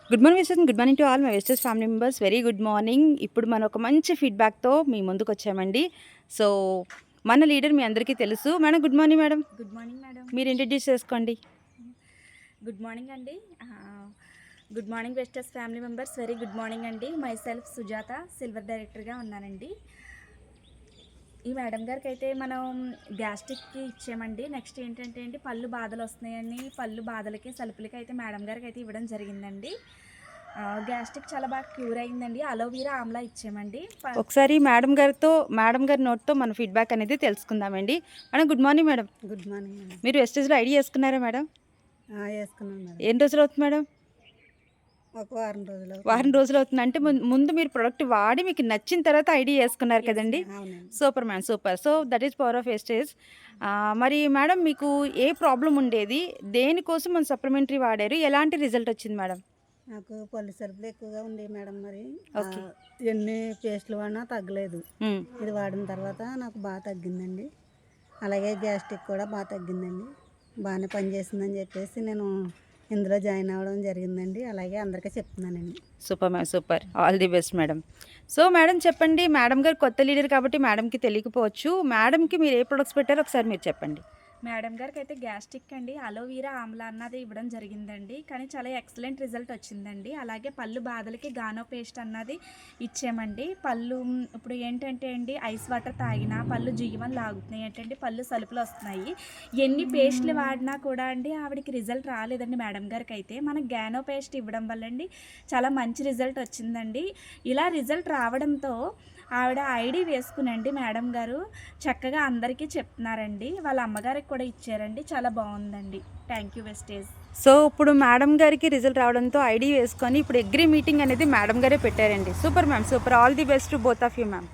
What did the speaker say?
Good morning Vishwas, good morning to all my westers family members. Very good morning. ఇప్పుడు మనం ఒక మంచి ఫీడ్బ్యాక్తో మీ ముందుకు వచ్చామండి. సో మన లీడర్ మీ అందరికీ తెలుసు. Madam good morning. Madam good morning madam. మీరు ఇంట్రడ్యూస్ చేసుకోండి. గుడ్ మార్నింగ్ అండి. Good morning westers family members. Very good morning అండి. మై సెల్ఫ్ సుజాత, సిల్వర్ డైరెక్టర్గా ఉన్నానండి. ఈ మేడం గారికి అయితే మనం గ్యాస్ట్రిక్కి ఇచ్చామండి. నెక్స్ట్ ఏంటంటే అండి, పళ్ళు బాధలు వస్తున్నాయని పళ్ళు బాధలకి సలుపులకి అయితే మేడం గారికి అయితే ఇవ్వడం జరిగిందండి. గ్యాస్ట్రిక్ చాలా బాగా క్యూర్ అయిందండి. అలోవీరా ఆమ్లా ఇచ్చామండి. ఒకసారి మేడం గారి నోట్తో మన ఫీడ్బ్యాక్ అనేది తెలుసుకుందామండి. Madam good morning. Madam good morning madam. మీరు వెస్టేజ్లో ఐడి చేసుకున్నారా మేడం? వేసుకున్నాం మేడం. ఎన్ని రోజులు అవుతుంది మేడం? ఒక వారం రోజులు అవుతుంది. అంటే ముందు మీరు ప్రోడక్ట్ వాడి మీకు నచ్చిన తర్వాత ఐడి వేసుకున్నారు కదండి. Super ma'am, super. So that is power of wastage. మరి మేడం మీకు ఏ ప్రాబ్లం ఉండేది, దేనికోసం మన సప్లిమెంటరీ వాడారు, ఎలాంటి రిజల్ట్ వచ్చింది మేడం? నాకు పళ్ళు సరుపులు ఎక్కువగా ఉండేవి మేడం. మరి ఓకే. ఎన్ని పేస్ట్లు వాడినా తగ్గలేదు. ఇది వాడిన తర్వాత నాకు బాగా తగ్గిందండి. అలాగే గ్యాస్ట్రిక్ కూడా బాగా తగ్గిందండి. బాగానే పనిచేసిందని చెప్పేసి నేను ఇందులో జాయిన్ అవ్వడం జరిగిందండి. అలాగే అందరికీ చెప్తున్నానండి. Super ma'am, super. All the best madam. So madam చెప్పండి, మేడం గారు కొత్త లీడర్ కాబట్టి మేడంకి తెలియకపోవచ్చు. మేడంకి మీరు ఏ ప్రొడక్ట్స్ పెట్టారో ఒకసారి మీరు చెప్పండి. మేడం గారికి అయితే గ్యాస్ట్రిక్ అండి అలోవీరా ఆమ్లా అన్నది ఇవ్వడం జరిగిందండి. కానీ చాలా ఎక్సలెంట్ రిజల్ట్ వచ్చిందండి. అలాగే పళ్ళు బాధలకి గానో పేస్ట్ అన్నది ఇచ్చామండి. పళ్ళు ఇప్పుడు ఏంటంటే అండి, ఐస్ వాటర్ తాగినా పళ్ళు జియ్యమని లాగుతున్నాయి, ఏంటంటే పళ్ళు సలుపులు వస్తున్నాయి. ఎన్ని పేస్ట్లు వాడినా కూడా అండి ఆవిడకి రిజల్ట్ రాలేదండి. మేడం గారికి అయితే మన గానో పేస్ట్ ఇవ్వడం వల్ల అండి చాలా మంచి రిజల్ట్ వచ్చిందండి. ఇలా రిజల్ట్ రావడంతో ఆవిడ ఐడి వేసుకునండి మేడం గారు చక్కగా అందరికీ చెప్తున్నారండి. వాళ్ళ అమ్మగారికి కూడా ఇచ్చారండి. చాలా బాగుందండి. Thank you wastage. సో ఇప్పుడు మేడం గారికి రిజల్ట్ రావడంతో ఐడి వేసుకొని ఇప్పుడు ఎగ్రీ మీటింగ్ అనేది మేడం గారే పెట్టారండి. Super ma'am, super. All the best to both of you ma'am.